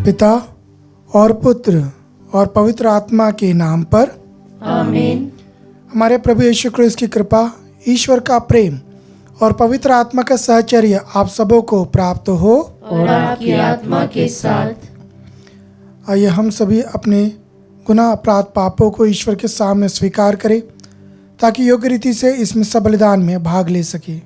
पिता और पुत्र और पवित्र आत्मा के नाम पर आमीन। हमारे प्रभु यीशु क्रिस्त की कृपा, ईश्वर का प्रेम और पवित्र आत्मा का सहचर्य आप सबों को प्राप्त हो और आपकी आत्मा के साथ। आइए हम सभी अपने गुनाह अपराध पापों को ईश्वर के सामने स्वीकार करें ताकि योग्य रीति से इसमें सब बलिदान में भाग ले सके।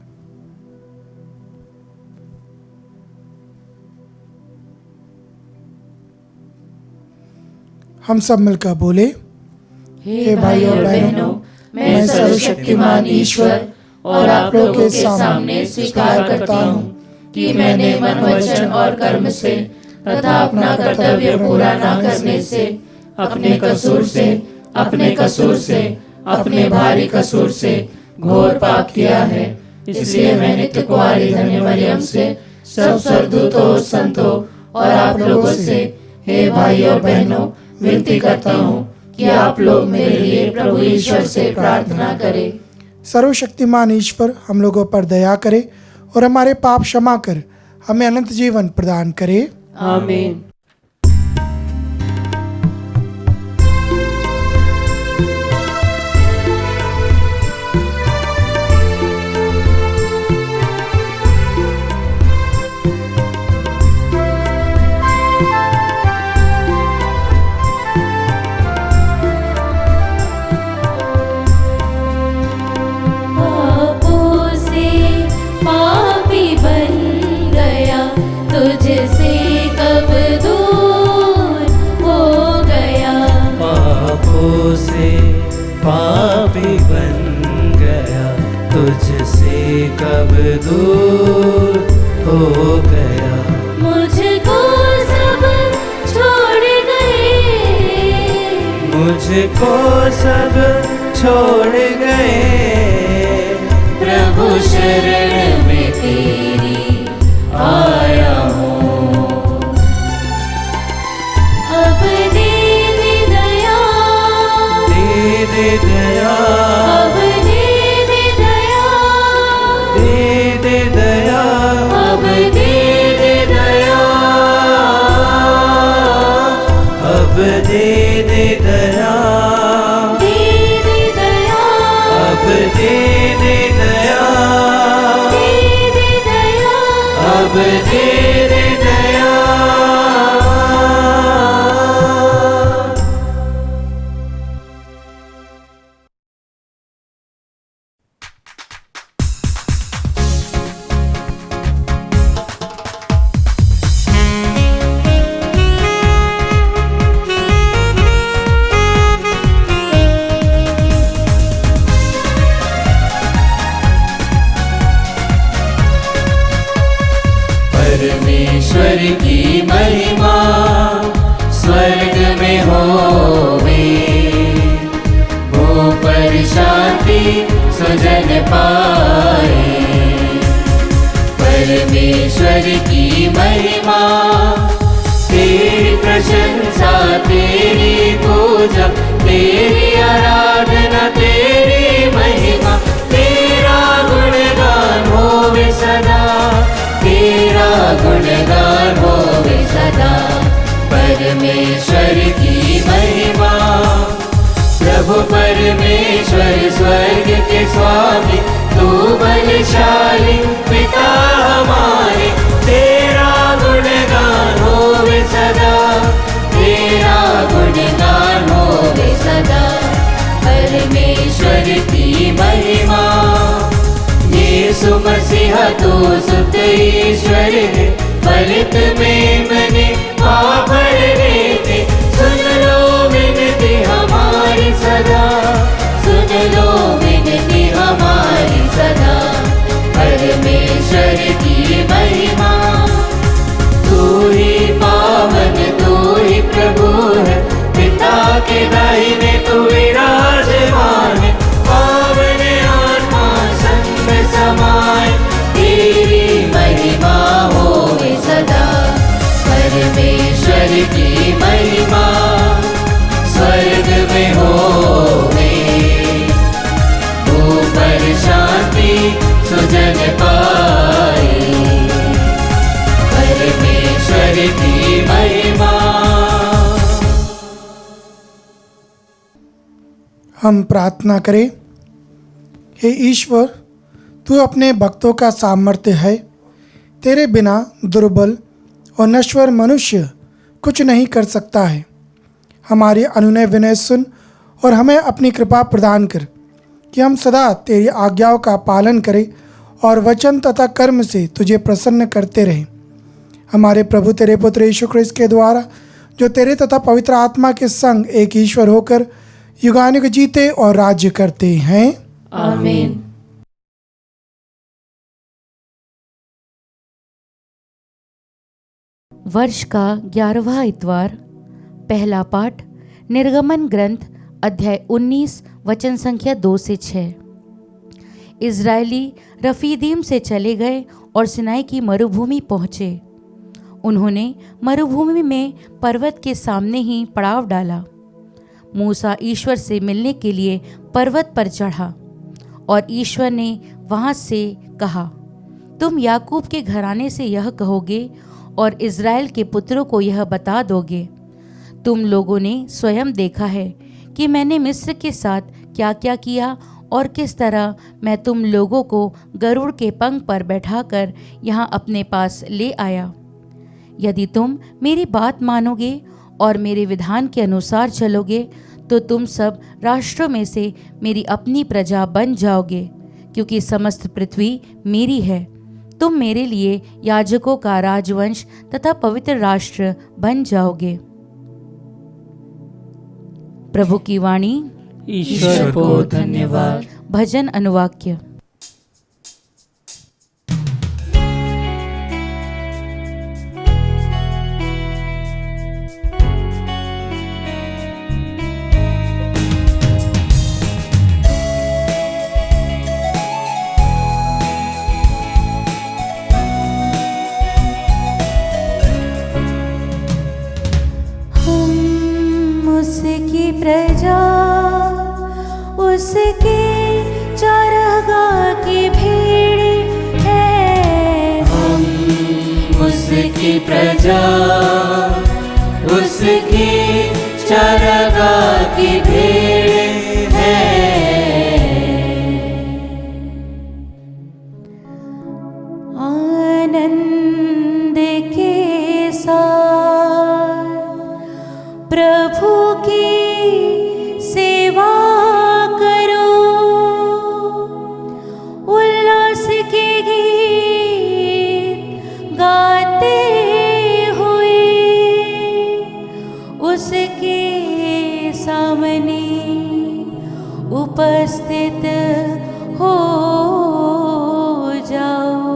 हम सब मिलकर बोले, हे भाई और बहनों, मैं सर्वशक्तिमान ईश्वर और आप लोगों के सामने स्वीकार करता हूँ कि मैंने मन, वचन और कर्म से तथा अपना कर्तव्य पूरा न करने से, अपने कसूर से, अपने भारी कसूर से घोर पाप किया है। इसलिए मैं नित्य कुंवारी धन्य मरियम से, सब स्वर्गदूतों, संतों और आप लोगों से, हे भाई और बहनों, विनती करता हूँ कि आप लोग मेरे लिए प्रभु ईश्वर से प्रार्थना करें। सर्वशक्तिमान ईश्वर हम लोगों पर दया करे और हमारे पाप क्षमा कर हमें अनंत जीवन प्रदान करे। आमीन। पापी बन गया, तुझसे कब दूर हो गया। मुझको सब छोड़ गए, मुझको सब छोड़ गए, प्रभु शरण में तेरी आया हूँ। अब दे दे दया, दे दे दया, अब दे दे दया, दे दे दया, अब दे दे दया, अब दे दे दया, दे दे दया, अब दे दे दया, दे दे दया, अब दे दे दया। परमेश्वर की महिमा स्वर्ग में होवे, भू पर शांति सुजन पाए। परमेश्वर की महिमा, तेरी प्रशंसा, तेरी पूजा, तेरी आराधना, तेरी महिमा, तेरा गुणगान होवे सदा, तेरा गुणगान होवे सदा। परमेश्वर की महिमा, प्रभु परमेश्वर स्वर्ग के स्वामी, तू बलशाली पिता हमारे, तेरा गुणगान होवे सदा, तेरा गुणगान होवे सदा। परमेश्वर की महिमा, यीशु मसीहा तू सुत ईश्वर है, फलित में मने पाप लेते। सुन लो विनती हमारी सदा, सुन लो विनती हमारी सदा। परमेश्वर की महिमा, तू ही पावन, तू ही प्रभु है, पिता के दाहिने तू विराजमान है। पावन आत्मा संग समाए, तेरी महिमा होवे सदा। परमेश्वर की महिमा स्वर्ग में होवे, ऊपर शांति सुजन पाए। परमेश्वर की महिमा हम प्रार्थना करें। हे ईश्वर, तू अपने भक्तों का सामर्थ्य है। तेरे बिना दुर्बल और नश्वर मनुष्य कुछ नहीं कर सकता है। हमारी अनुनय विनय सुन और हमें अपनी कृपा प्रदान कर कि हम सदा तेरी आज्ञाओं का पालन करें और वचन तथा कर्म से तुझे प्रसन्न करते रहें। हमारे प्रभु तेरे पुत्र यीशु क्रिस्त के द्वारा, जो तेरे तथा पवित्र आत्मा के संग एक ईश्वर होकर युगानुग जीते और राज्य करते हैं। आमीन। वर्ष का 11वां इतवार। पहला पाठ निर्गमन ग्रंथ अध्याय 19 वचन संख्या 2 से 6। इज़राइली रफीदीम से चले गए और सिनाई की मरुभूमि पहुँचे। उन्होंने मरुभूमि में पर्वत के सामने ही पड़ाव डाला। मूसा ईश्वर से मिलने के लिए पर्वत पर चढ़ा और ईश्वर ने वहाँ से कहा, तुम याकूब के घराने से यह कहोगे और इज़राइल के पुत्रों को यह बता दोगे, तुम लोगों ने स्वयं देखा है कि मैंने मिस्र के साथ क्या क्या किया और किस तरह मैं तुम लोगों को गरुड़ के पंख पर बैठाकर यहाँ अपने पास ले आया। यदि तुम मेरी बात मानोगे और मेरे विधान के अनुसार चलोगे तो तुम सब राष्ट्रों में से मेरी अपनी प्रजा बन जाओगे, क्योंकि समस्त पृथ्वी मेरी है। तुम मेरे लिए याजकों का राजवंश तथा पवित्र राष्ट्र बन जाओगे। प्रभु की वाणी। ईश्वर को धन्यवाद। भजन अनुवाक्य। उसकी प्रजा, उसके चारागाह की भीड़ है। हम उसकी प्रजा, उसकी चारागाह की भीड़ है। आनंद के साथ प्रभु की सेवा करो, उल्लास के गीत गाते हुए उसके सामने उपस्थित हो जाओ।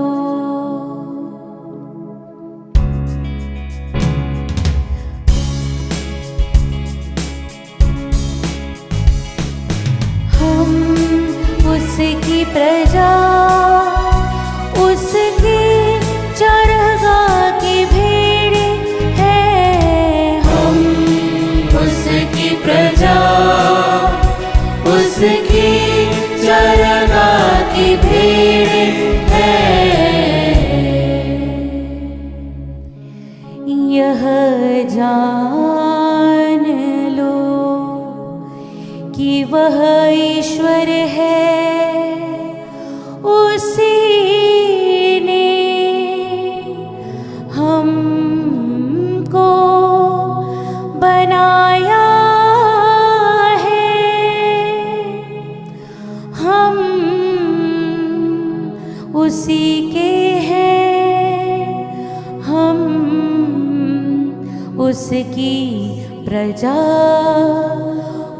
उसकी प्रजा, उसकी चारागाह की भीड़ है। हम उसकी प्रजा, उसकी चारागाह की भीड़ है। यह जान लो कि वह ईश्वर है, उसी ने हमको बनाया है। हम उसी के हैं, हम उसकी प्रजा,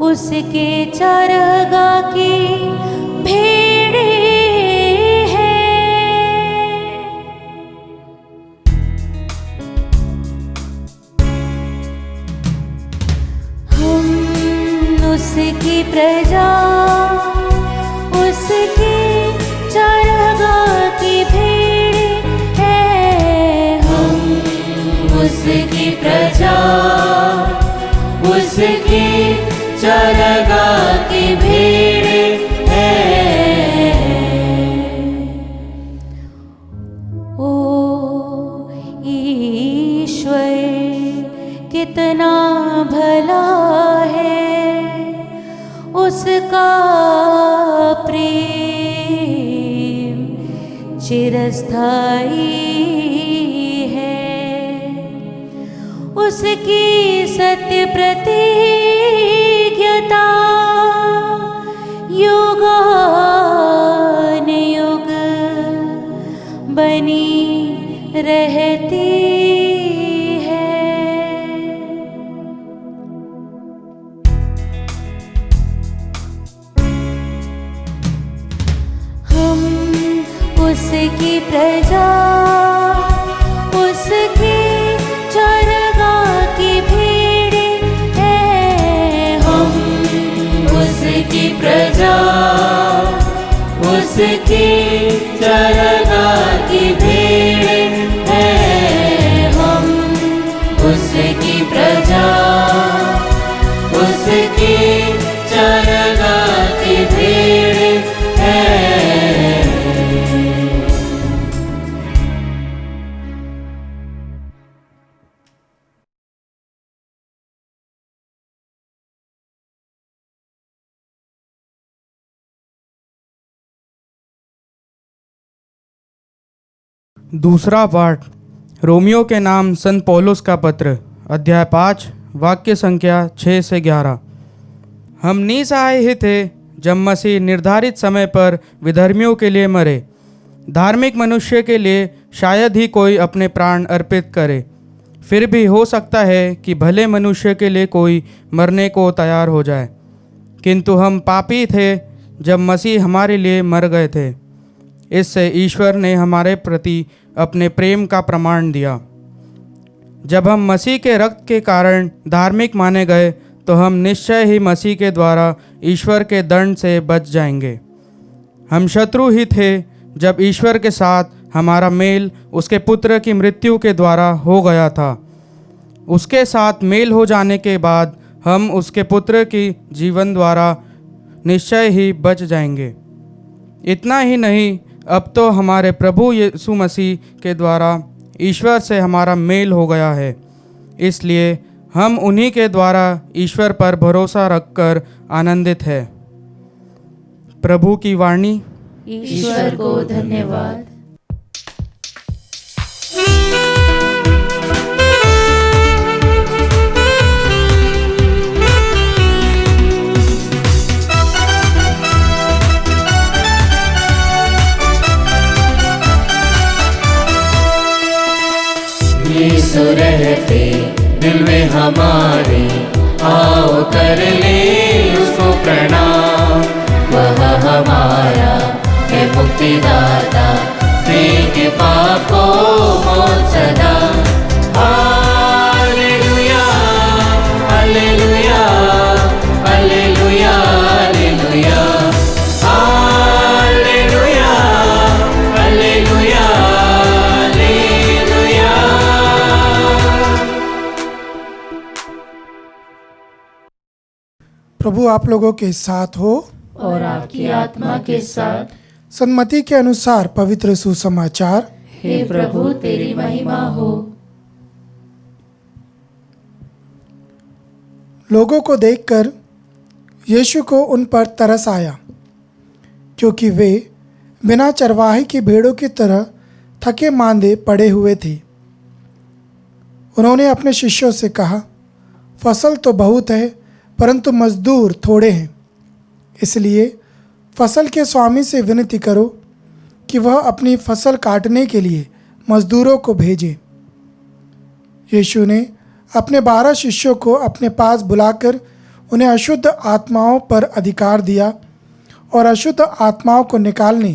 उसके चारागाह की भीड़ है। हम उसकी प्रजा, उसकी चारागाह की भीड़ है। हम उसकी प्रजा, उसकी चारागाह की भीड़ है। ओ ईश्वर कितना भला है, उसका चिरस्थायी है। उसकी सत्य प्रतिज्ञता युगानुयुग बनी रहती है। हम उसकी प्रजा, उसकी चरगाह की भीड़ हैं। हम उसकी प्रजा, उसकी चरगाह की भीड़ है। हम उसकी प्रजा, उसकी चरगाह की भीड़ है। दूसरा पाठ रोमियो के नाम संत पौलुस का पत्र, अध्याय 5, वाक्य संख्या 6 से 11। हम निसहाय ही थे जब मसीह निर्धारित समय पर विधर्मियों के लिए मरे। धार्मिक मनुष्य के लिए शायद ही कोई अपने प्राण अर्पित करे। फिर भी हो सकता है कि भले मनुष्य के लिए कोई मरने को तैयार हो जाए। किंतु हम पापी थे जब मसीह हमारे लिए मर गए थे। इससे ईश्वर ने हमारे प्रति अपने प्रेम का प्रमाण दिया। जब हम मसीह के रक्त के कारण धार्मिक माने गए तो हम निश्चय ही मसीह के द्वारा ईश्वर के दंड से बच जाएंगे। हम शत्रु ही थे जब ईश्वर के साथ हमारा मेल उसके पुत्र की मृत्यु के द्वारा हो गया था। उसके साथ मेल हो जाने के बाद हम उसके पुत्र की जीवन द्वारा निश्चय ही बच जाएंगे। इतना ही नहीं, अब तो हमारे प्रभु यीशु मसीह के द्वारा ईश्वर से हमारा मेल हो गया है। इसलिए हम उन्हीं के द्वारा ईश्वर पर भरोसा रखकर आनंदित है। प्रभु की वाणी। ईश्वर को धन्यवाद। यीशु रहते दिल में हमारे, आओ कर ले उसको प्रणाम। वह हमारा है मुक्तिदाता, देंगे पाप को मौत सदा। Hallelujah hallelujah hallelujah hallelujah hallelujah hallelujah hallelujah. प्रभु आप लोगों के साथ हो और आपकी आत्मा के साथ। सन्मति के अनुसार पवित्र सुसमाचार। हे प्रभु तेरी महिमा हो। लोगों को देखकर यीशु को उन पर तरस आया, क्योंकि वे बिना चरवाहे की भेड़ों की तरह थके मांदे पड़े हुए थे। उन्होंने अपने शिष्यों से कहा, फसल तो बहुत है परंतु मजदूर थोड़े हैं। इसलिए फसल के स्वामी से विनती करो कि वह अपनी फसल काटने के लिए मजदूरों को भेजे। यीशु ने अपने 12 शिष्यों को अपने पास बुलाकर उन्हें अशुद्ध आत्माओं पर अधिकार दिया और अशुद्ध आत्माओं को निकालने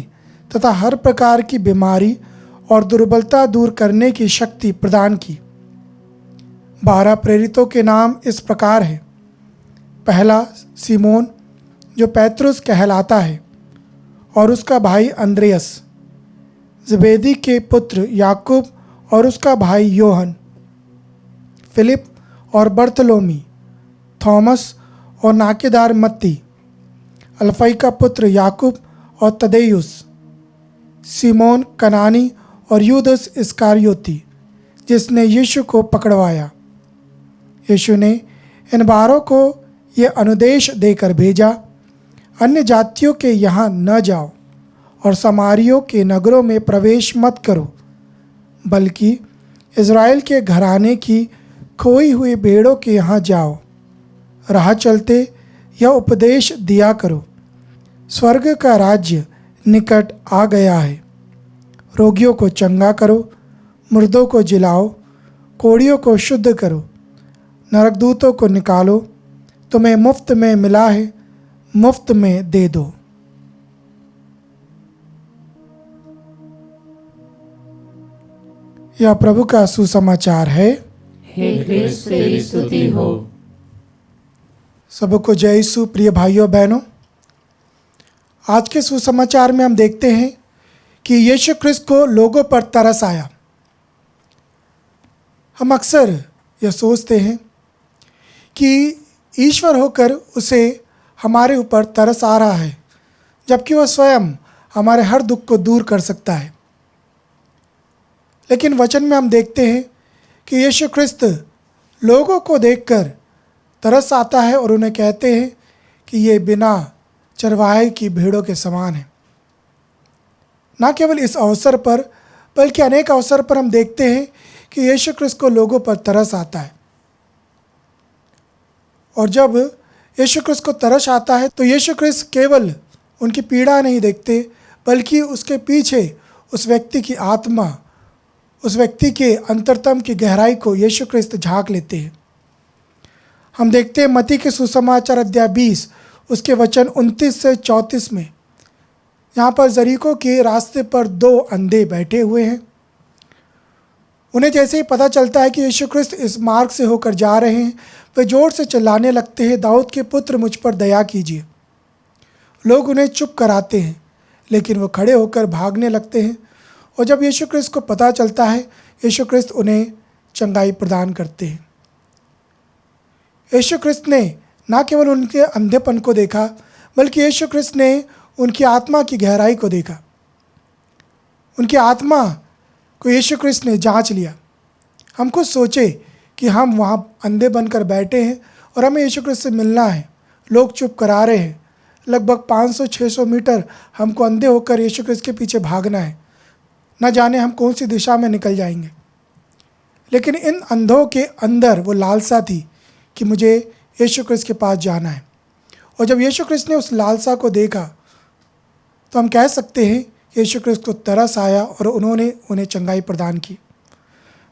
तथा हर प्रकार की बीमारी और दुर्बलता दूर करने की शक्ति प्रदान की। 12 प्रेरितों के नाम इस प्रकार हैं। पहला सिमोन, जो पैतरुस कहलाता है, और उसका भाई अंद्रेयस, ज़बेदी के पुत्र याकूब और उसका भाई योहन, फिलिप और बर्तलोमी, थॉमस और नाकेदार मत्ती, अल्फई का पुत्र याकूब और तदेयुस, सिमोन कनानी और यूदस इस्कारियोती, जिसने यीशु को पकड़वाया। यीशु ने इन 12 को ये अनुदेश देकर भेजा, अन्य जातियों के यहाँ न जाओ और समारियों के नगरों में प्रवेश मत करो, बल्कि इज़राइल के घराने की खोई हुई भेड़ों के यहाँ जाओ। राह चलते यह उपदेश दिया करो, स्वर्ग का राज्य निकट आ गया है। रोगियों को चंगा करो, मुर्दों को जिलाओ, कोढ़ियों को शुद्ध करो, नरकदूतों को निकालो। तुम्हें मुफ्त में मिला है, मुफ्त में दे दो। यह प्रभु का सुसमाचार है। हे क्रिस्त तेरी स्तुति हो। सबको जय यीशु। प्रिय भाइयों बहनों, आज के सुसमाचार में हम देखते हैं कि यीशु क्रिस्त को लोगों पर तरस आया। हम अक्सर यह सोचते हैं कि ईश्वर होकर उसे हमारे ऊपर तरस आ रहा है, जबकि वह स्वयं हमारे हर दुख को दूर कर सकता है। लेकिन वचन में हम देखते हैं कि यीशु क्रिस्त लोगों को देखकर तरस आता है और उन्हें कहते हैं कि ये बिना चरवाहे की भेड़ों के समान है। न केवल इस अवसर पर बल्कि अनेक अवसर पर हम देखते हैं कि यीशु क्रिस्त को लोगों पर तरस आता है। और जब यीशु क्रिस्त को तरस आता है तो यीशु क्रिस्त केवल उनकी पीड़ा नहीं देखते, बल्कि उसके पीछे उस व्यक्ति की आत्मा, उस व्यक्ति के अंतरतम की गहराई को यीशु क्रिस्त झांक लेते हैं। हम देखते हैं मत्ती के सुसमाचार अध्याय 20 उसके वचन 29 से 34 में, यहाँ पर यरीको के रास्ते पर 2 अंधे बैठे हुए हैं। उन्हें जैसे ही पता चलता है कि यीशु क्रिस्त इस मार्ग से होकर जा रहे हैं, वे जोर से चिल्लाने लगते हैं, दाऊद के पुत्र मुझ पर दया कीजिए। लोग उन्हें चुप कराते हैं, लेकिन वो खड़े होकर भागने लगते हैं। और जब यीशु क्रिस्त को पता चलता है, यीशु क्रिस्त उन्हें चंगाई प्रदान करते हैं। यीशु क्रिस्त ने न केवल उनके अंधेपन को देखा, बल्कि यीशु क्रिस्त ने उनकी आत्मा की गहराई को देखा। उनकी आत्मा को यीशु क्रिस्त ने जांच लिया। हम खुद सोचे कि हम वहाँ अंधे बनकर बैठे हैं और हमें यीशु क्रिस्त से मिलना है। लोग चुप करा रहे हैं, लगभग 500-600 मीटर हमको अंधे होकर यीशु क्रिस्त के पीछे भागना है। न जाने हम कौन सी दिशा में निकल जाएंगे। लेकिन इन अंधों के अंदर वो लालसा थी कि मुझे यीशु क्रिस्त के पास जाना है। और जब यीशु क्रिस्त ने उस लालसा को देखा तो हम कह सकते हैं यीशु क्रिस्त को तरस आया और उन्होंने उन्हें चंगाई प्रदान की।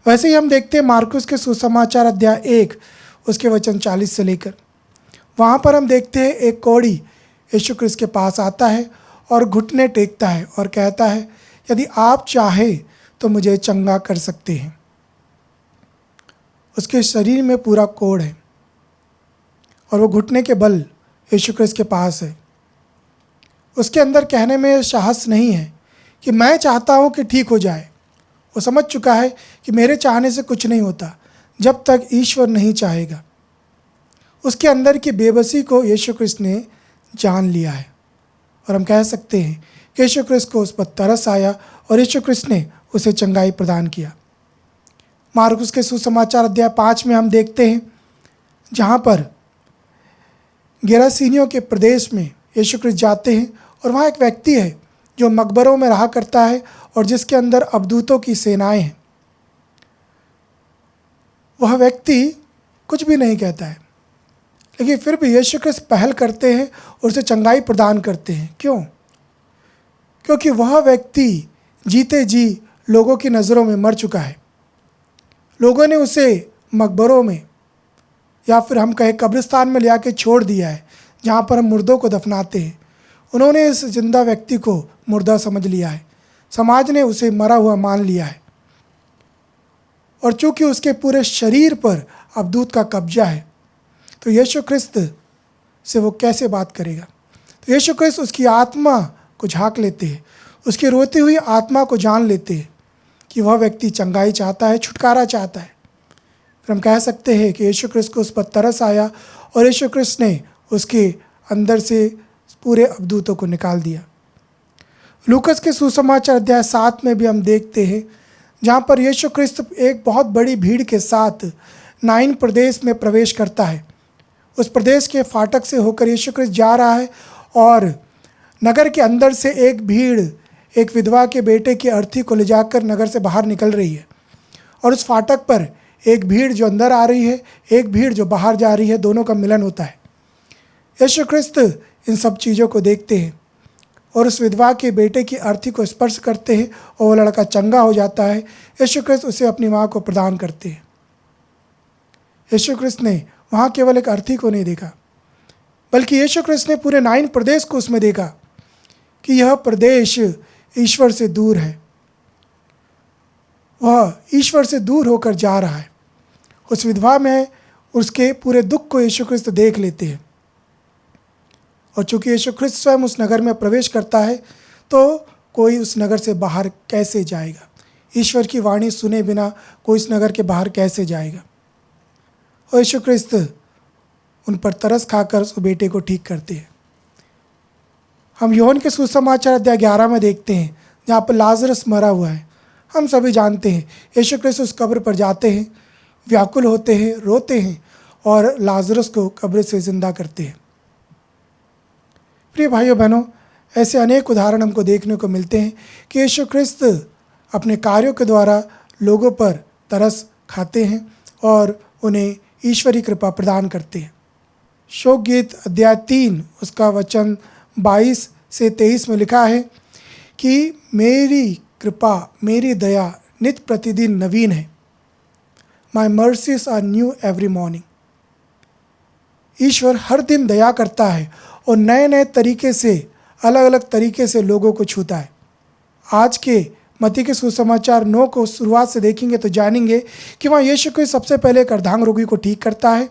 वैसे ही हम देखते हैं मार्कुस के सुसमाचार अध्याय 1 उसके वचन 40 से लेकर, वहाँ पर हम देखते हैं एक कोढ़ी यीशु क्रिस्त के पास आता है और घुटने टेकता है और कहता है, यदि आप चाहें तो मुझे चंगा कर सकते हैं। उसके शरीर में पूरा कोढ़ है और वो घुटने के बल यीशु क्रिस्त के पास है। उसके अंदर कहने में साहस नहीं है कि मैं चाहता हूँ कि ठीक हो जाए। वो समझ चुका है कि मेरे चाहने से कुछ नहीं होता जब तक ईश्वर नहीं चाहेगा। उसके अंदर की बेबसी को यीशु क्रिस्त ने जान लिया है और हम कह सकते हैं कि यीशु क्रिस्त को उस पर तरस आया और यीशु क्रिस्त ने उसे चंगाई प्रदान किया। मार्कुस के सुसमाचार अध्याय 5 में हम देखते हैं जहाँ पर गेरासीनियों के प्रदेश में यीशु क्रिस्त जाते हैं और वहाँ एक व्यक्ति है जो मकबरों में रहा करता है और जिसके अंदर अबदूतों की सेनाएं हैं। वह व्यक्ति कुछ भी नहीं कहता है, लेकिन फिर भी यीशु क्रिस्त पहल करते हैं और उसे चंगाई प्रदान करते हैं। क्यों? क्योंकि वह व्यक्ति जीते जी लोगों की नज़रों में मर चुका है। लोगों ने उसे मकबरों में या फिर हम कहें कब्रिस्तान में ले आके छोड़ दिया है, जहाँ पर हम मुर्दों को दफनाते हैं। उन्होंने इस जिंदा व्यक्ति को मुर्दा समझ लिया है। समाज ने उसे मरा हुआ मान लिया है और चूंकि उसके पूरे शरीर पर अबदूत का कब्जा है, तो यीशु क्रिस्त से वो कैसे बात करेगा? तो यीशु क्रिस्त उसकी आत्मा को झांक लेते हैं, उसकी रोती हुई आत्मा को जान लेते हैं कि वह व्यक्ति चंगाई चाहता है, छुटकारा चाहता है। फिर हम कह सकते हैं कि यीशु क्रिस्त को उस पर तरस आया और यीशु क्रिस्त ने उसके अंदर से पूरे अबदूतों को निकाल दिया। लूकस के सुसमाचार अध्याय 7 में भी हम देखते हैं जहाँ पर यीशु क्रिस्त एक बहुत बड़ी भीड़ के साथ नाइन प्रदेश में प्रवेश करता है। उस प्रदेश के फाटक से होकर यीशु क्रिस्त जा रहा है और नगर के अंदर से एक भीड़ एक विधवा के बेटे की अर्थी को ले जाकर नगर से बाहर निकल रही है, और उस फाटक पर एक भीड़ जो अंदर आ रही है, एक भीड़ जो बाहर जा रही है, दोनों का मिलन होता है। यीशु ख्रिस्त इन सब चीज़ों को देखते हैं और उस विधवा के बेटे की अर्थी को स्पर्श करते हैं और वो लड़का चंगा हो जाता है। यीशु ख्रिस्त उसे अपनी माँ को प्रदान करते हैं। यीशु ख्रिस्त ने वहाँ केवल एक अर्थी को नहीं देखा, बल्कि यीशु ख्रिस्त ने पूरे नाइन प्रदेश को उसमें देखा कि यह प्रदेश ईश्वर से दूर है, वह ईश्वर से दूर होकर जा रहा है। उस विधवा में उसके पूरे दुख को यीशु ख्रिस्त देख लेते हैं, और चूंकि यीशु ख्रिस्त स्वयं उस नगर में प्रवेश करता है तो कोई उस नगर से बाहर कैसे जाएगा? ईश्वर की वाणी सुने बिना कोई इस नगर के बाहर कैसे जाएगा? और यीशु ख्रिस्त उन पर तरस खाकर उस बेटे को ठीक करते हैं। हम यूहन्ना के सुसमाचार अध्याय 11 में देखते हैं जहाँ पर लाजरस मरा हुआ है। हम सभी जानते हैं यीशु ख्रिस्त उस कब्र पर जाते हैं, व्याकुल होते हैं, रोते हैं और लाजरस को कब्र से ज़िंदा करते हैं। प्रिय भाइयों बहनों, ऐसे अनेक उदाहरण हमको देखने को मिलते हैं कि यीशु ख्रिस्त अपने कार्यों के द्वारा लोगों पर तरस खाते हैं और उन्हें ईश्वरी कृपा प्रदान करते हैं। शोक गीत अध्याय 3 उसका वचन 22 से 23 में लिखा है कि मेरी कृपा, मेरी दया नित्य प्रतिदिन नवीन है। My mercies are new every morning. ईश्वर हर दिन दया करता है और नए नए तरीके से, अलग अलग तरीके से लोगों को छूता है। आज के मत्ती के सुसमाचार 9 को शुरुआत से देखेंगे तो जानेंगे कि वहाँ यीशु को सबसे पहले एक अर्धांग रोगी को ठीक करता है,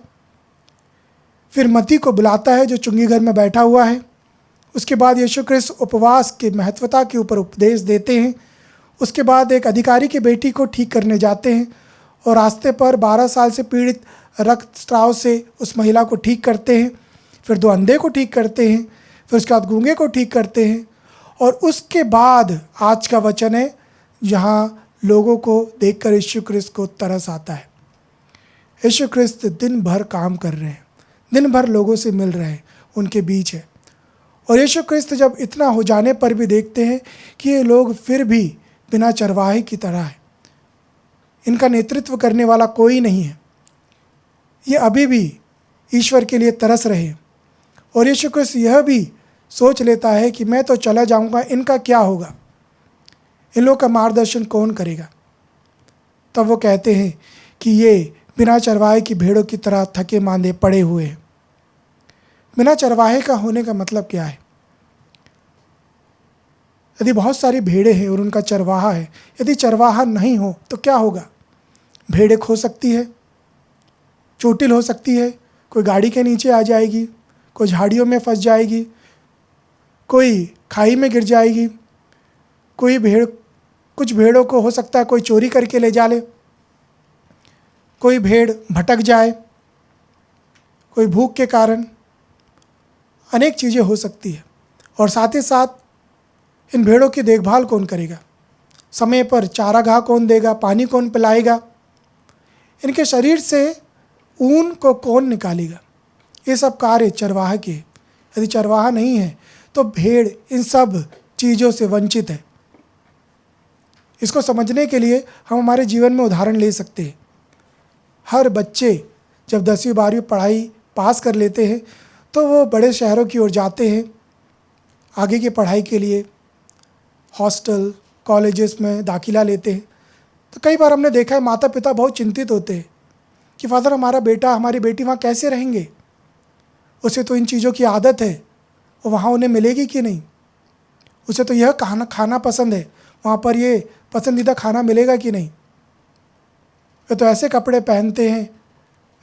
फिर मत्ती को बुलाता है जो चुंगी घर में बैठा हुआ है। उसके बाद यीशु ख्रिस्त उपवास की महत्वता के ऊपर उपदेश देते हैं। उसके बाद एक अधिकारी की बेटी को ठीक करने जाते हैं और रास्ते पर 12 साल से पीड़ित रक्तस्राव से उस महिला को ठीक करते हैं। फिर 2 अंधे को ठीक करते हैं, फिर उसके बाद गूंगे को ठीक करते हैं, और उसके बाद आज का वचन है जहाँ लोगों को देखकर यीशु ख्रिस्त को तरस आता है। यीशु ख्रिस्त दिन भर काम कर रहे हैं, दिन भर लोगों से मिल रहे हैं, उनके बीच है। और यीशु ख्रिस्त जब इतना हो जाने पर भी देखते हैं कि ये लोग फिर भी बिना चरवाहे की तरह है, इनका नेतृत्व करने वाला कोई नहीं है, ये अभी भी ईश्वर के लिए तरस रहे। और यीशु ख्रिस्त यह भी सोच लेता है कि मैं तो चला जाऊंगा, इनका क्या होगा, इन लोगों का मार्गदर्शन कौन करेगा? तब वो कहते हैं कि ये बिना चरवाहे की भेड़ों की तरह थके मांदे पड़े हुए हैं। बिना चरवाहे का होने का मतलब क्या है? यदि बहुत सारी भेड़ें हैं और उनका चरवाहा है, यदि चरवाहा नहीं हो तो क्या होगा? भेड़ें खो सकती है, चोटिल हो सकती है, कोई गाड़ी के नीचे आ जाएगी, कोई झाड़ियों में फंस जाएगी, कोई खाई में गिर जाएगी, कुछ भेड़ों को हो सकता है कोई चोरी करके ले जा ले, कोई भेड़ भटक जाए, कोई भूख के कारण, अनेक चीज़ें हो सकती है। और साथ ही साथ इन भेड़ों की देखभाल कौन करेगा? समय पर चारागाह कौन देगा? पानी कौन पिलाएगा? इनके शरीर से ऊन को कौन निकालेगा? ये सब कार्य चरवाहा के। यदि चरवाहा नहीं है तो भेड़ इन सब चीज़ों से वंचित है। इसको समझने के लिए हम हमारे जीवन में उदाहरण ले सकते हैं। हर बच्चे जब 10वीं 12वीं पढ़ाई पास कर लेते हैं तो वो बड़े शहरों की ओर जाते हैं आगे की पढ़ाई के लिए, हॉस्टल कॉलेजेस में दाखिला लेते हैं। तो कई बार हमने देखा है माता पिता बहुत चिंतित होते हैं कि फादर हमारा बेटा हमारी बेटी वहाँ कैसे रहेंगे, उसे तो इन चीज़ों की आदत है और वहाँ उन्हें मिलेगी कि नहीं, उसे तो यह खाना पसंद है, वहाँ पर ये पसंदीदा खाना मिलेगा कि नहीं, वे तो ऐसे कपड़े पहनते हैं,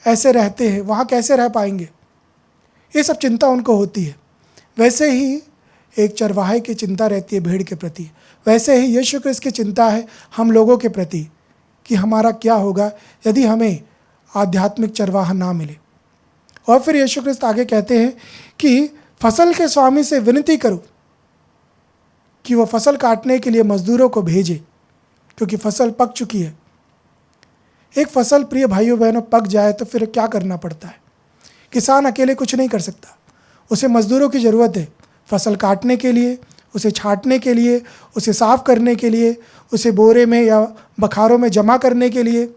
ऐसे रहते हैं, वहाँ कैसे रह पाएंगे। ये सब चिंता उनको होती है। वैसे ही एक चरवाहे की चिंता रहती है भेड़ के प्रति, वैसे ही यीशु ख्रिस्त की चिंता है हम लोगों के प्रति कि हमारा क्या होगा यदि हमें आध्यात्मिक चरवाहा ना मिले। और फिर यीशु ख्रिस्त आगे कहते हैं कि फसल के स्वामी से विनती करो कि वो फसल काटने के लिए मजदूरों को भेजे, क्योंकि फसल पक चुकी है। एक फसल प्रिय भाइयों बहनों पक जाए तो फिर क्या करना पड़ता है? किसान अकेले कुछ नहीं कर सकता, उसे मजदूरों की ज़रूरत है। फसल काटने के लिए, उसे छांटने के लिए, उसे साफ करने के लिए, उसे बोरे में या बखारों में जमा करने के लिए,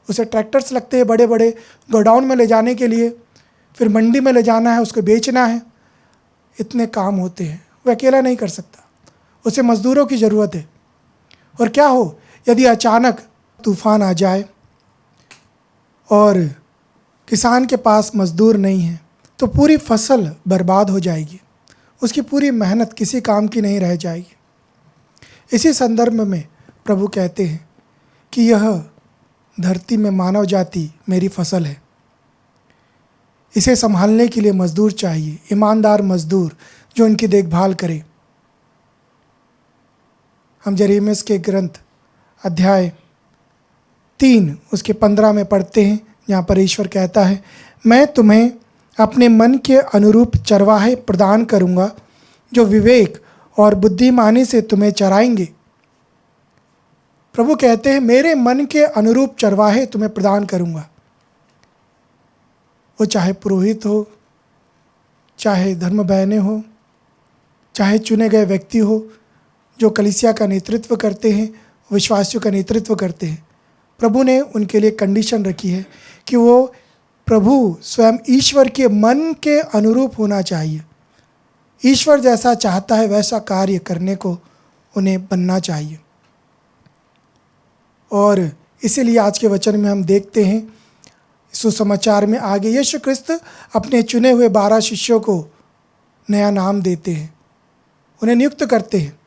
उसे ट्रैक्टर्स लगते हैं बड़े बड़े गोडाउन में ले जाने के लिए, फिर मंडी में ले जाना है, उसको बेचना है। इतने काम होते हैं, वह अकेला नहीं कर सकता, उसे मज़दूरों की ज़रूरत है। और क्या हो यदि अचानक तूफ़ान आ जाए और किसान के पास मज़दूर नहीं है, तो पूरी फसल बर्बाद हो जाएगी, उसकी पूरी मेहनत किसी काम की नहीं रह जाएगी। इसी संदर्भ में प्रभु कहते हैं कि यह धरती में मानव जाति मेरी फसल है, इसे संभालने के लिए मज़दूर चाहिए, ईमानदार मज़दूर जो इनकी देखभाल करे। हम यिर्मयाह के ग्रंथ अध्याय 3 उसके 15 में पढ़ते हैं, यहाँ पर ईश्वर कहता है, मैं तुम्हें अपने मन के अनुरूप चरवाहे प्रदान करूँगा जो विवेक और बुद्धिमानी से तुम्हें चराएंगे। प्रभु कहते हैं मेरे मन के अनुरूप चरवाहे तुम्हें प्रदान करूँगा। वो चाहे पुरोहित हो, चाहे धर्म बहने हो, चाहे चुने गए व्यक्ति हो जो कलीसिया का नेतृत्व करते हैं, विश्वासियों का नेतृत्व करते हैं। प्रभु ने उनके लिए कंडीशन रखी है कि वो प्रभु स्वयं ईश्वर के मन के अनुरूप होना चाहिए। ईश्वर जैसा चाहता है वैसा कार्य करने को उन्हें बनना चाहिए। और इसीलिए आज के वचन में हम देखते हैं सुसमाचार में आगे यीशु ख्रिस्त अपने चुने हुए 12 शिष्यों को नया नाम देते हैं, उन्हें नियुक्त करते हैं।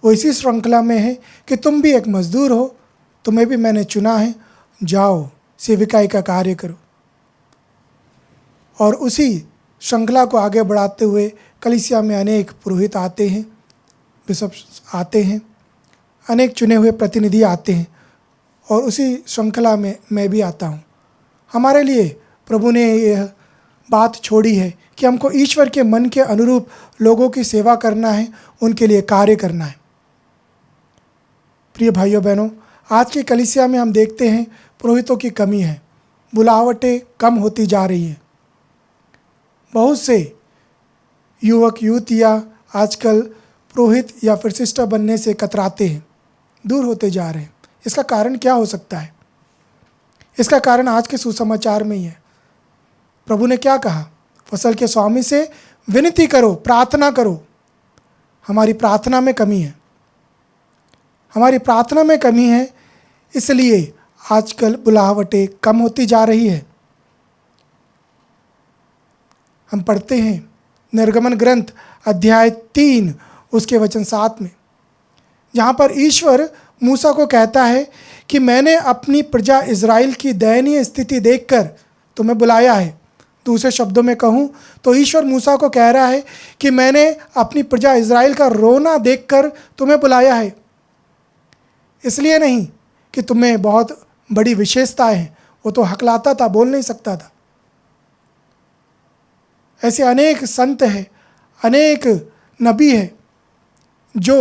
वो इसी श्रृंखला में है कि तुम भी एक मज़दूर हो, तुम्हें भी मैंने चुना है, जाओ सेविकाई का कार्य करो। और उसी श्रृंखला को आगे बढ़ाते हुए कलीसिया में अनेक पुरोहित आते हैं, बिशप आते हैं, अनेक चुने हुए प्रतिनिधि आते हैं, और उसी श्रृंखला में मैं भी आता हूँ। हमारे लिए प्रभु ने यह बात छोड़ी है कि हमको ईश्वर के मन के अनुरूप लोगों की सेवा करना है, उनके लिए कार्य करना है। प्रिय भाइयों बहनों, आज की कलीसिया में हम देखते हैं पुरोहितों की कमी है, बुलावटें कम होती जा रही हैं। बहुत से युवक युवतियाँ आजकल पुरोहित या फिर सिस्टर बनने से कतराते हैं, दूर होते जा रहे हैं। इसका कारण क्या हो सकता है? इसका कारण आज के सुसमाचार में ही है। प्रभु ने क्या कहा? फसल के स्वामी से विनती करो, प्रार्थना करो। हमारी प्रार्थना में कमी है, हमारी प्रार्थना में कमी है, इसलिए आजकल बुलावटें कम होती जा रही है। हम पढ़ते हैं निर्गमन ग्रंथ अध्याय 3 उसके वचन 7 में, जहाँ पर ईश्वर मूसा को कहता है कि मैंने अपनी प्रजा इज़राइल की दयनीय स्थिति देखकर तुम्हें बुलाया है। दूसरे शब्दों में कहूँ तो ईश्वर मूसा को कह रहा है कि मैंने अपनी प्रजा इज़राइल का रोना देखकर तुम्हें बुलाया है। इसलिए नहीं कि तुम्हें बहुत बड़ी विशेषताएं हैं, वो तो हकलाता था, बोल नहीं सकता था। ऐसे अनेक संत हैं, अनेक नबी हैं जो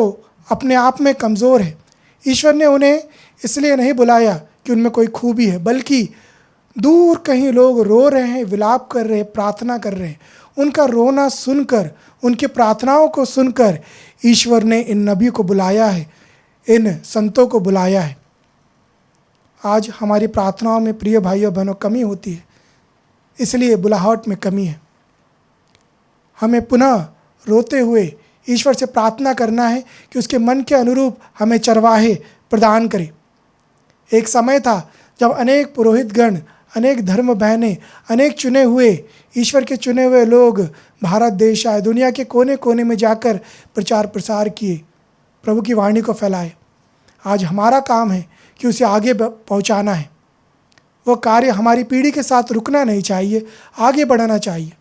अपने आप में कमज़ोर है। ईश्वर ने उन्हें इसलिए नहीं बुलाया कि उनमें कोई खूबी है, बल्कि दूर कहीं लोग रो रहे हैं, विलाप कर रहे हैं, प्रार्थना कर रहे हैं। उनका रोना सुनकर, उनकी प्रार्थनाओं को सुनकर ईश्वर ने इन नबी को बुलाया है, इन संतों को बुलाया है। आज हमारी प्रार्थनाओं में प्रिय भाइयों बहनों कमी होती है, इसलिए बुलाहट में कमी है। हमें पुनः रोते हुए ईश्वर से प्रार्थना करना है कि उसके मन के अनुरूप हमें चरवाहे प्रदान करे। एक समय था जब अनेक पुरोहितगण, अनेक धर्म बहनें, अनेक चुने हुए, ईश्वर के चुने हुए लोग भारत देश आए, दुनिया के कोने कोने में जाकर प्रचार प्रसार किए, प्रभु की वाणी को फैलाए। आज हमारा काम है कि उसे आगे पहुंचाना है। वो कार्य हमारी पीढ़ी के साथ रुकना नहीं चाहिए, आगे बढ़ना चाहिए।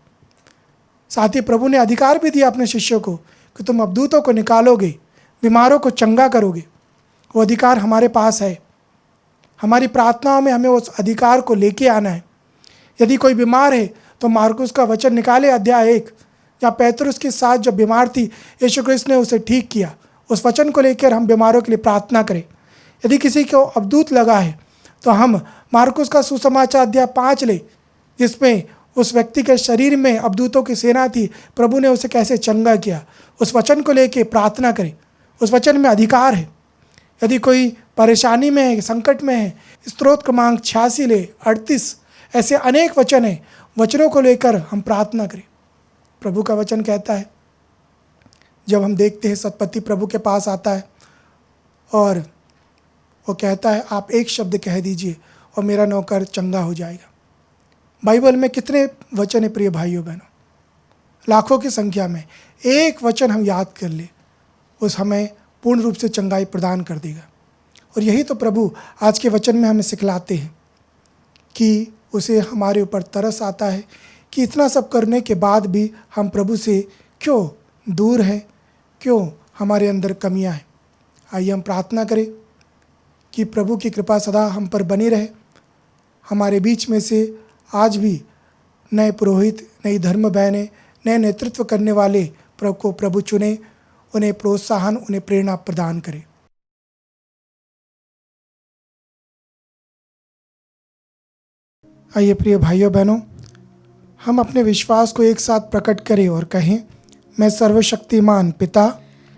साथ ही प्रभु ने अधिकार भी दिया अपने शिष्यों को कि तुम अबदूतों को निकालोगे, बीमारों को चंगा करोगे। वो अधिकार हमारे पास है। हमारी प्रार्थनाओं में हमें उस अधिकार को लेके आना है। यदि कोई बीमार है तो मार्कुस का वचन निकाले अध्याय 1, जहाँ पैतरुस के साथ जब बीमार थी, यीशु क्रिस्त ने उसे ठीक किया। उस वचन को लेकर हम बीमारों के लिए प्रार्थना करें। यदि किसी को अबदूत लगा है तो हम मार्कुस का सुसमाचार अध्याय 5 ले, जिसमें उस व्यक्ति के शरीर में अबदूतों की सेना थी, प्रभु ने उसे कैसे चंगा किया। उस वचन को लेके प्रार्थना करें। उस वचन में अधिकार है। यदि कोई परेशानी में है, संकट में है, स्तोत्र क्रमांक 86 ले, 38 ऐसे अनेक वचन हैं। वचनों को लेकर हम प्रार्थना करें। प्रभु का वचन कहता है, जब हम देखते हैं सतपति प्रभु के पास आता है और वो कहता है आप एक शब्द कह दीजिए और मेरा नौकर चंगा हो जाएगा। बाइबल में कितने वचन है प्रिय भाइयों बहनों, लाखों की संख्या में। एक वचन हम याद कर ले, उस हमें पूर्ण रूप से चंगाई प्रदान कर देगा। और यही तो प्रभु आज के वचन में हमें सिखलाते हैं कि उसे हमारे ऊपर तरस आता है कि इतना सब करने के बाद भी हम प्रभु से क्यों दूर हैं, क्यों हमारे अंदर कमियां हैं। आइए हम प्रार्थना करें कि प्रभु की कृपा सदा हम पर बनी रहे। हमारे बीच में से आज भी नए पुरोहित, नई धर्म बहनें, नए नेतृत्व करने वाले प्रभु चुने, उन्हें प्रोत्साहन, उन्हें प्रेरणा प्रदान करें। आइए प्रिय भाइयों बहनों, हम अपने विश्वास को एक साथ प्रकट करें और कहें, मैं सर्वशक्तिमान पिता,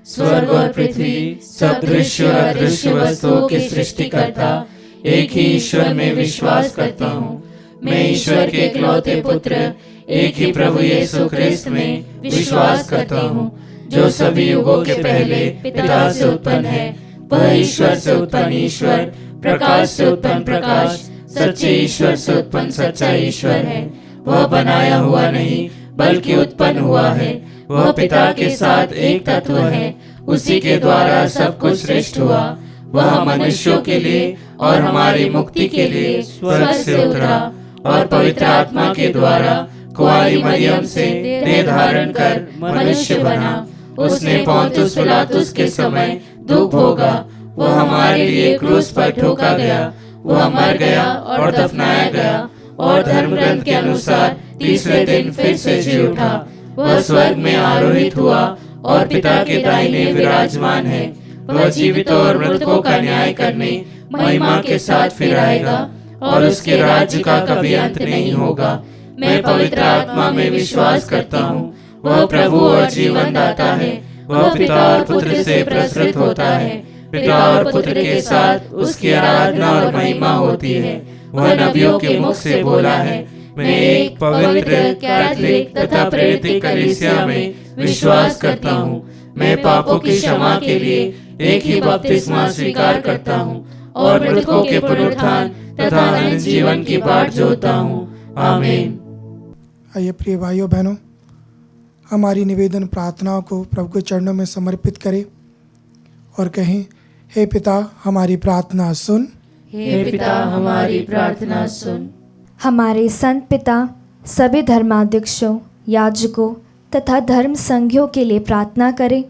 स्वर्ग और पृथ्वी, सब दृश्य और अदृश्य वस्तुओं के सृष्टिकर्ता एक ही ईश्वर में विश्वास करता हूँ। मैं ईश्वर के इकलौते पुत्र, एक ही प्रभु यीशु ख्रिस्त में विश्वास करता हूँ, जो सभी युगों के पहले पिता से उत्पन्न है। वह ईश्वर से उत्पन्न ईश्वर, प्रकाश से उत्पन्न प्रकाश, सच्चे ईश्वर से उत्पन्न सच्चा ईश्वर है। वह बनाया हुआ नहीं बल्कि उत्पन्न हुआ है। वह पिता के साथ एक तत्व है। उसी के द्वारा सब कुछ सृष्टि हुआ। वह मनुष्यों के लिए और हमारी मुक्ति के लिए स्वर्ग से उतरा और पवित्र आत्मा के द्वारा कुंवारी मरियम से देह धारण कर मनुष्य बना। उसने पोंतुस पिलातुस के समय दुख भोगा। वह हमारे लिए क्रूस पर ठोका गया। वह मर गया और दफनाया गया और धर्म ग्रंथ के अनुसार तीसरे दिन फिर से जी उठा। वह स्वर्ग में आरोहित हुआ और पिता के दाहिने विराजमान है। वह जीवितों और मृतकों का न्याय करने महिमा के साथ फिर आएगा और उसके राज्य का कभी अंत नहीं होगा। मैं पवित्र आत्मा में विश्वास करता हूँ। वह प्रभु और जीवन दाता है। वह पिता और पुत्र से प्रसृत होता है। पिता और पुत्र के साथ उसकी आराधना और महिमा होती है। वह नबियों के मुख से बोला है। मैं एक पवित्र, कैथोलिक तथा प्रेरित कलीसिया में विश्वास करता हूँ। मैं पापों की क्षमा के लिए एक ही बपतिस्मा स्वीकार करता हूँ और मृतकों के पुनरुत्थान तथा अनंत जीवन की बाट जोहता हूँ। आमीन। आइए प्रिय भाइयों बहनों, हमारी निवेदन प्रार्थनाओं को प्रभु के चरणों में समर्पित करें और कहें, हे पिता हमारी प्रार्थना सुन। हे पिता हमारी प्रार्थना सुन। हमारे संत पिता सभी धर्माध्यक्षों, याजकों तथा धर्म संघियों के लिए प्रार्थना करें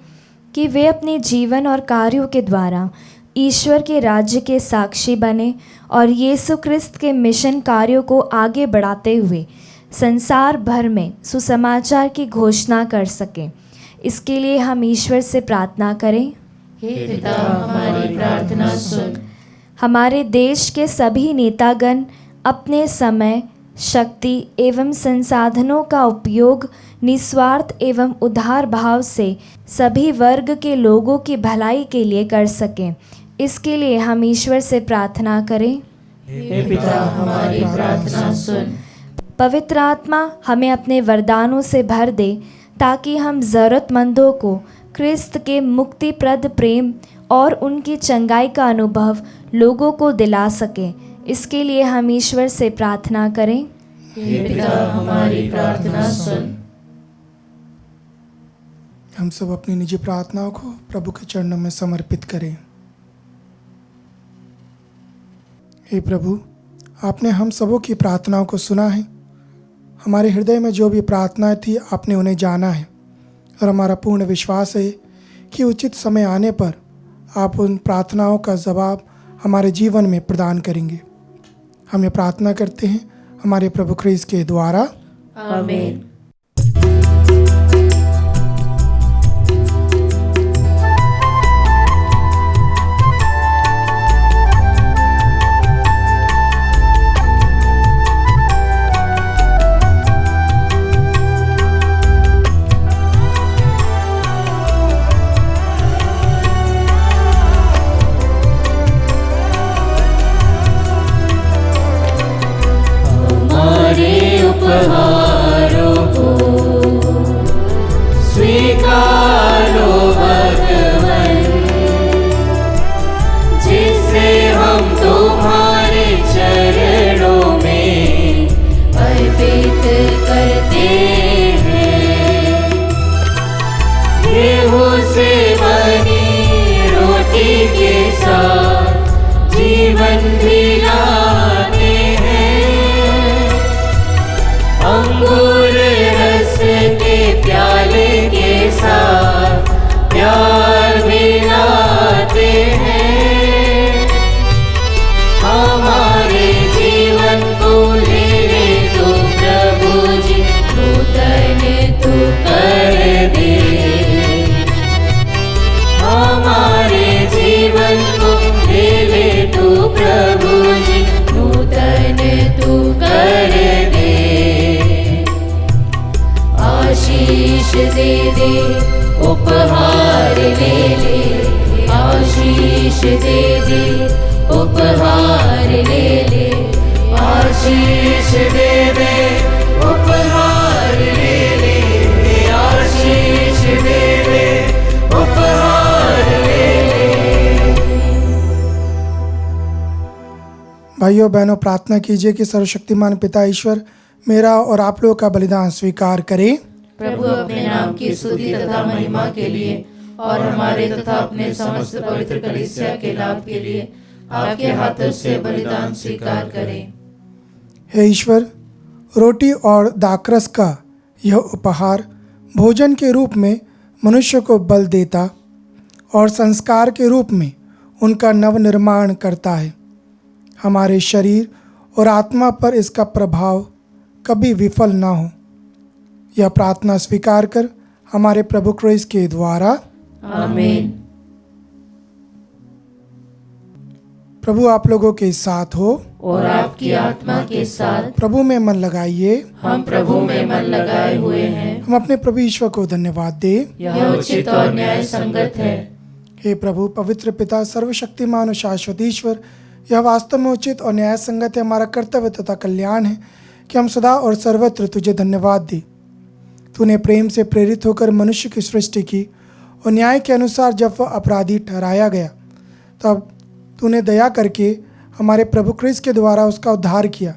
कि वे अपने जीवन और कार्यों के द्वारा ईश्वर के राज्य के साक्षी बने और यीशु क्रिस्त के मिशन कार्यों को आगे बढ़ाते हुए संसार भर में सुसमाचार की घोषणा कर सकें। इसके लिए हम ईश्वर से प्रार्थना करें। हे पिता हमारी प्रार्थना सुन। हमारे देश के सभी नेतागण अपने समय, शक्ति एवं संसाधनों का उपयोग निस्वार्थ एवं उदार भाव से सभी वर्ग के लोगों की भलाई के लिए कर सकें। इसके लिए हम ईश्वर से प्रार्थना करें। हे पिता हमारी प्रार्थना सुन। पवित्र आत्मा हमें अपने वरदानों से भर दे ताकि हम ज़रूरतमंदों को क्रिस्त के मुक्तिप्रद प्रेम और उनकी चंगाई का अनुभव लोगों को दिला सकें। इसके लिए हम ईश्वर से प्रार्थना करें। हे पिता हमारी प्रार्थना सुन। हम सब अपनी निजी प्रार्थनाओं को प्रभु के चरणों में समर्पित करें। हे प्रभु, आपने हम सबों की प्रार्थनाओं को सुना है। हमारे हृदय में जो भी प्रार्थनाएं थी आपने उन्हें जाना है और हमारा पूर्ण विश्वास है कि उचित समय आने पर आप उन प्रार्थनाओं का जवाब हमारे जीवन में प्रदान करेंगे। हम ये प्रार्थना करते हैं हमारे प्रभु ख्रीस्त के द्वारा, आमीन। दे दे, उपहार ले ले, आशीष दे दे, उपहार ले ले। भाइयों बहनों, प्रार्थना कीजिए कि सर्वशक्तिमान पिता ईश्वर मेरा और आप लोगों का बलिदान स्वीकार करे। प्रभु अपने नाम की स्तुति तथा महिमा के लिए और हमारे तथा अपने समस्त पवित्र कलीसिया के लाभ के लिए आपके हाथों से बलिदान स्वीकार करें। हे ईश्वर, रोटी और दाखरस का यह उपहार भोजन के रूप में मनुष्य को बल देता और संस्कार के रूप में उनका नवनिर्माण करता है। हमारे शरीर और आत्मा पर इसका प्रभाव कभी विफल ना हो, यह प्रार्थना स्वीकार कर हमारे प्रभु क्रिस्त के द्वारा। आमीन। प्रभु आप लोगों के साथ हो और आपकी आत्मा के साथ। प्रभु में मन लगाइए। हम प्रभु में मन लगाए हुए हैं। हम अपने प्रभु ईश्वर को धन्यवाद दें। यह उचित और न्याय संगत है। हे प्रभु पवित्र पिता सर्वशक्तिमान और शाश्वत ईश्वर, यह वास्तव में उचित और न्याय संगत है, हमारा कर्तव्य तथा कल्याण है कि हम सदा और सर्वत्र तुझे धन्यवाद दें। तूने प्रेम से प्रेरित होकर मनुष्य की सृष्टि की और न्याय के अनुसार जब वह अपराधी ठहराया गया तब तूने दया करके हमारे प्रभु क्रिस्त के द्वारा उसका उद्धार किया।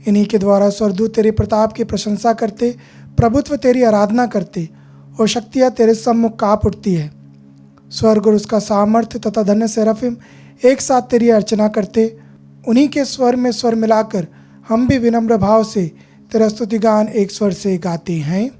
इन्हीं के द्वारा स्वर्गदूत तेरे प्रताप की प्रशंसा करते, प्रभुत्व तेरी आराधना करते और शक्तियाँ तेरे सम्मुख काँप उठती है। स्वर्ग और उसका सामर्थ्य तथा धन्य सेराफिम एक साथ तेरी अर्चना करते। उन्हीं के स्वर में स्वर मिलाकर हम भी विनम्र भाव से तेरा स्तुतिगान एक स्वर से गाते हैं।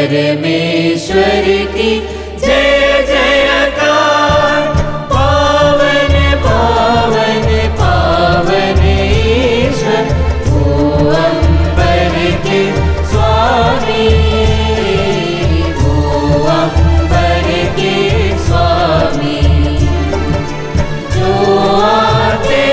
परमेश्वर की जय जयकार। पावन पावन पावन ईश्वर, भूअंबर के स्वामी, भूअंबर के स्वामी। जो आते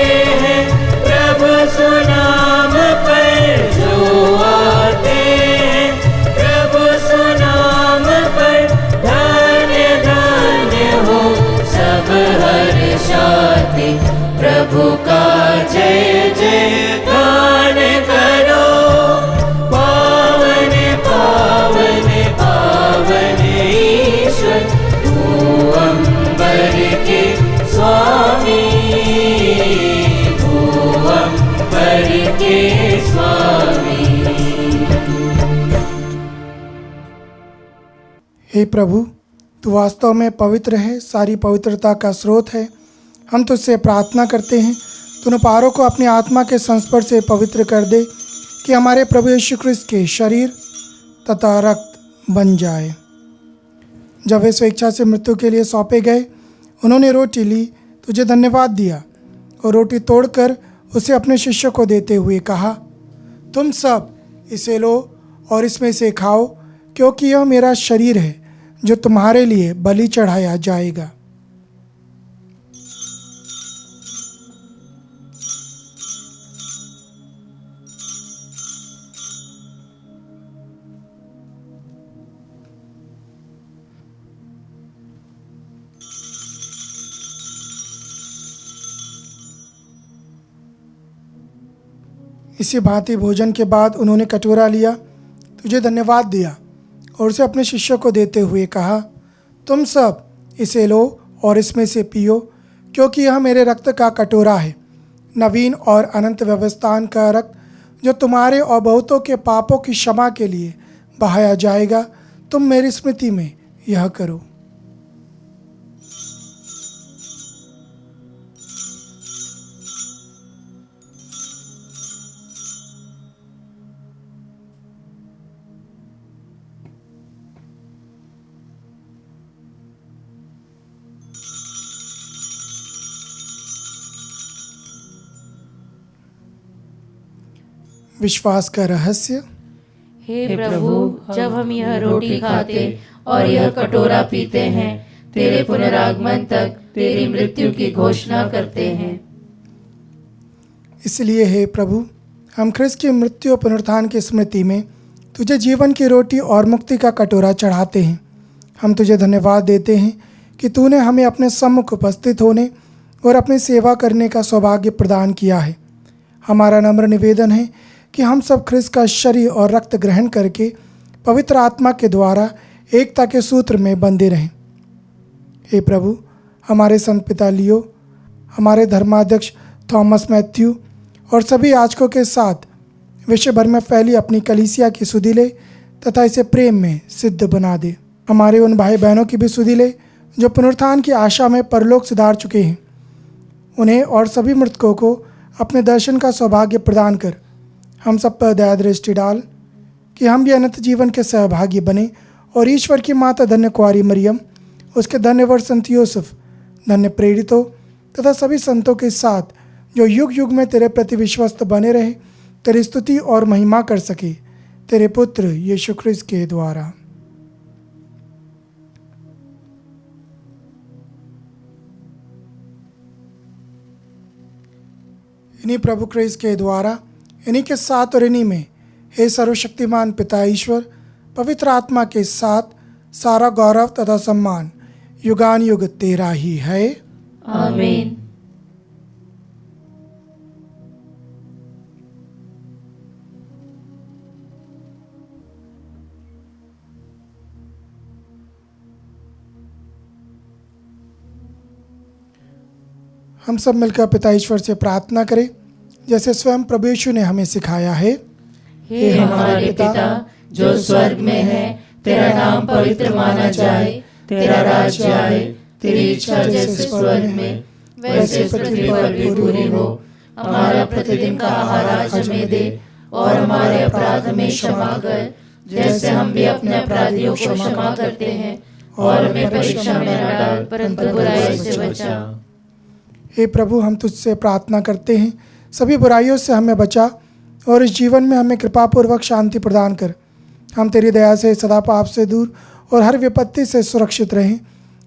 हैं प्रभु सुनाम पर, जो आते हैं प्रभु सुनाम पर, धन्य धन्य हो सब हर्षाते। प्रभु का जय जय गान करो। पावन पावन पावन ईश्वर, भूअंबर के स्वामी, भूअंबर के स्वामी। हे प्रभु, तू वास्तव में पवित्र है, सारी पवित्रता का स्रोत है। हम तुझसे प्रार्थना करते हैं, तूने पारों को अपनी आत्मा के संस्पर्श से पवित्र कर दे कि हमारे प्रभु यीशु क्रिस्त के शरीर तथा रक्त बन जाए। जब वे स्वेच्छा से मृत्यु के लिए सौंपे गए, उन्होंने रोटी ली, तुझे धन्यवाद दिया और रोटी तोड़कर उसे अपने शिष्यों को देते हुए कहा, तुम सब इसे लो और इसमें से खाओ, क्योंकि यह मेरा शरीर है जो तुम्हारे लिए बलि चढ़ाया जाएगा। इसी भांति भोजन के बाद उन्होंने कटोरा लिया, तुझे धन्यवाद दिया और उसे अपने शिष्यों को देते हुए कहा, तुम सब इसे लो और इसमें से पियो, क्योंकि यह मेरे रक्त का कटोरा है, नवीन और अनंत व्यवस्थान का रक्त, जो तुम्हारे और बहुतों के पापों की क्षमा के लिए बहाया जाएगा। तुम मेरी स्मृति में यह करो। विश्वास का रहस्य। हे प्रभु, जब हम यह रोटी खाते और यह कटोरा पीते हैं, तेरे पुनरागमन तक तेरी मृत्यु की घोषणा करते हैं। इसलिए हे प्रभु, हम ख्रिस्त की मृत्यु और पुनरुत्थान की स्मृति में तुझे जीवन की रोटी और मुक्ति का कटोरा चढ़ाते हैं। हम तुझे धन्यवाद देते हैं कि तूने हमें अपने सम्मुख उपस्थित होने और अपनी सेवा करने का सौभाग्य प्रदान किया है। हमारा नम्र निवेदन है कि हम सब ख्रिस्त का शरीर और रक्त ग्रहण करके पवित्र आत्मा के द्वारा एकता के सूत्र में बंधे रहें। हे प्रभु, हमारे संत पिता लियो, हमारे धर्माध्यक्ष थॉमस मैथ्यू और सभी याजकों के साथ विश्व भर में फैली अपनी कलीसिया की सुधि ले तथा इसे प्रेम में सिद्ध बना दे। हमारे उन भाई बहनों की भी सुधि ले जो पुनरुत्थान की आशा में परलोक सिधार चुके हैं। उन्हें और सभी मृतकों को अपने दर्शन का सौभाग्य प्रदान कर हम सब पर दया दृष्टि डाल कि हम भी अनंत जीवन के सहभागी बने और ईश्वर की माता धन्य कुंवारी मरियम, उसके धन्यवर संत यूसुफ, धन्य प्रेरितों तथा सभी संतों के साथ जो युग युग में तेरे प्रति विश्वस्त बने रहे, तेरी स्तुति और महिमा कर सके, तेरे पुत्र यीशु ख्रिस्त के द्वारा। इन्हीं प्रभु ख्रिस्त के द्वारा, इन्हीं के साथ और इन्हीं में, हे सर्वशक्तिमान पिता ईश्वर, पवित्र आत्मा के साथ सारा गौरव तथा सम्मान युगान युग तेरा ही है। आमीन। हम सब मिलकर पिता ईश्वर से प्रार्थना करें जैसे स्वयं प्रभु यीशु ने हमें सिखाया है। हे हमारे पिता जो स्वर्ग में है, तेरा नाम पवित्र माना जाए, तेरा राज्य आए, तेरी इच्छा जैसे स्वर्ग में वैसे पृथ्वी पर भी पूरी हो। हमारा प्रतिदिन का आहार आज हमें दे और हमारे अपराध हमें क्षमा कर, जैसे हम भी अपने अपराधियों को क्षमा करते हैं, और हमें परीक्षा में न डाल परंतु बुराई से बचा। हे प्रभु, हम तुझसे प्रार्थना करते हैं, सभी बुराइयों से हमें बचा और इस जीवन में हमें कृपापूर्वक शांति प्रदान कर। हम तेरी दया से सदा पाप से दूर और हर विपत्ति से सुरक्षित रहें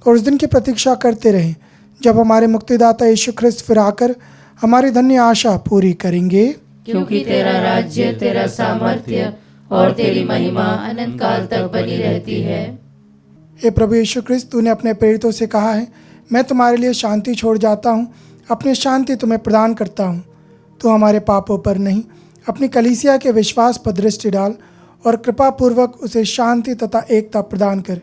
और उस दिन की प्रतीक्षा करते रहें जब हमारे मुक्तिदाता यीशु ख्रिस्त फिर आकर हमारी धन्य आशा पूरी करेंगे। क्योंकि तेरा राज्य, तेरा सामर्थ्य और तेरी महिमा अनंत काल तक बनी रहती है। हे प्रभु यीशु ख्रिस्त, तूने अपने प्रेरितों से कहा है, मैं तुम्हारे लिए शांति छोड़ जाता हूँ, अपनी शांति तुम्हें प्रदान करता हूँ। तो हमारे पापों पर नहीं, अपनी कलीसिया के विश्वास पर दृष्टि डाल और कृपापूर्वक उसे शांति तथा एकता प्रदान कर।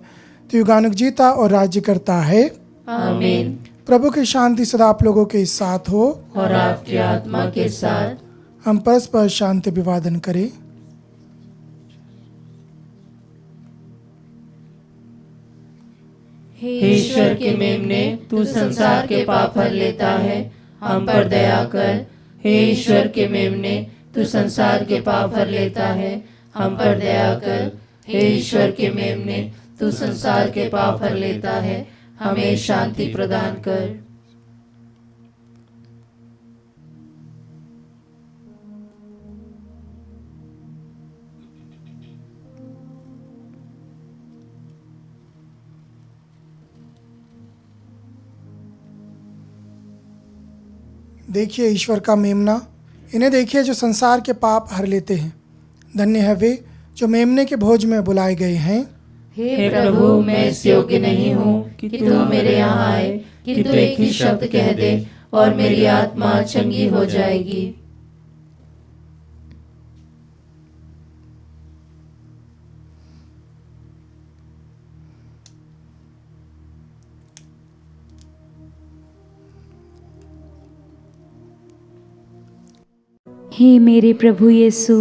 तो युगानुग जीता और राज्य करता है। आमीन। प्रभु की शांति सदा आप लोगों के साथ हो और आपकी आत्मा के साथ। हम परस्पर शांति अभिवादन करें। हे ईश्वर के मेमने, तू संसार के पाप हर लेता है, हम पर दया कर। हे ईश्वर के मेमने, तू संसार के पाप हर लेता है, हम पर दया कर। हे ईश्वर के मेमने, तू संसार के पाप हर लेता है, हमें शांति प्रदान कर। देखिए ईश्वर का मेमना, इन्हें देखिए जो संसार के पाप हर लेते हैं। धन्य है वे जो मेमने के भोज में बुलाए गए हैं। हे प्रभु, मैं इस योग्य नहीं हूँ कि तू मेरे यहाँ आए, किंतु एक ही शब्द कह दे और मेरी आत्मा चंगी हो जाएगी। हे मेरे प्रभु यीशु,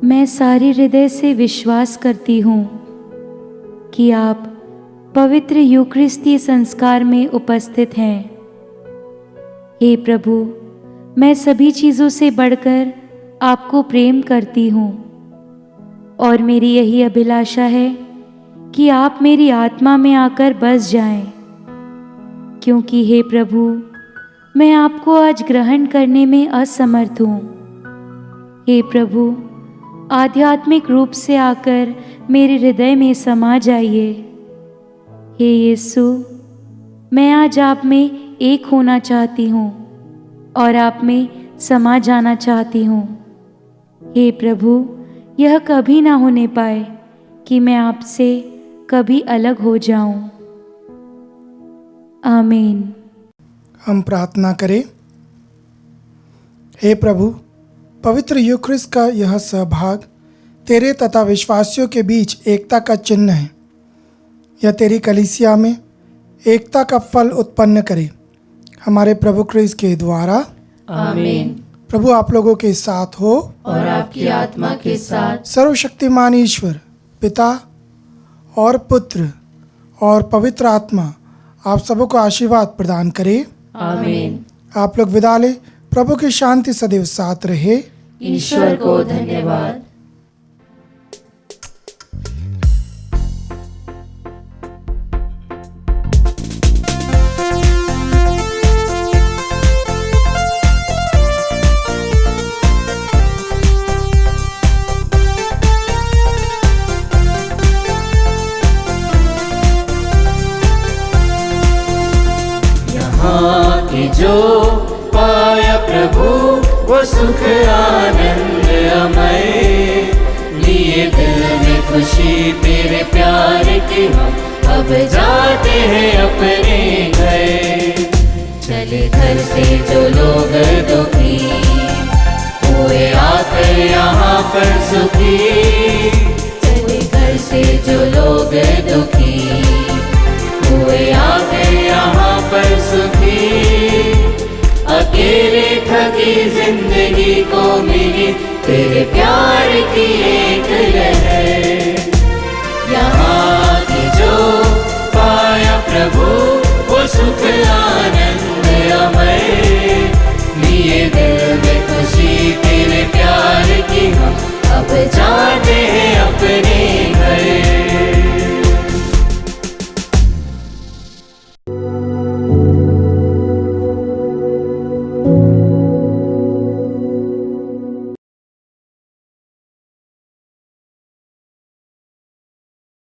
मैं सारे हृदय से विश्वास करती हूँ कि आप पवित्र यूकरिस्तीय संस्कार में उपस्थित हैं। हे प्रभु, मैं सभी चीज़ों से बढ़कर आपको प्रेम करती हूँ और मेरी यही अभिलाषा है कि आप मेरी आत्मा में आकर बस जाएं, क्योंकि हे प्रभु, मैं आपको आज ग्रहण करने में असमर्थ हूँ। हे प्रभु, आध्यात्मिक रूप से आकर मेरे हृदय में समा जाइए। हे यीशु, मैं आज आप में एक होना चाहती हूँ और आप में समा जाना चाहती हूँ। हे प्रभु, यह कभी ना होने पाए कि मैं आपसे कभी अलग हो जाऊं। आमीन। हम प्रार्थना करें। हे प्रभु, पवित्र यूक्रिस्ट का यह सहभाग तेरे तथा विश्वासियों के बीच एकता का चिन्ह है। यह तेरी कलीसिया में एकता का फल उत्पन्न करे, हमारे प्रभु क्रिस्त के द्वारा। आमीन। प्रभु आप लोगों के साथ हो और आपकी आत्मा के साथ। सर्वशक्तिमान ईश्वर पिता और पुत्र और पवित्र आत्मा आप सबको आशीर्वाद प्रदान करे। आमीन। आप लोग विदा लें। प्रभु की शांति सदैव साथ रहे। ईश्वर को धन्यवाद। कि जो पाया प्रभु वो सुख आनंद अमय, लिए दिल में खुशी तेरे प्यार की, हम अब जाते हैं अपने घर। चले घर से जो लोग दुखी हुए आकर यहाँ पर सुखी, चले घर से जो लोग दुखी हुए आकर यहाँ पर सुखी, अकेले थकी जिंदगी को मिली तेरे प्यार की एक लहर। यहाँ की जो पाया प्रभु वो सुख आनंद अमय, लिए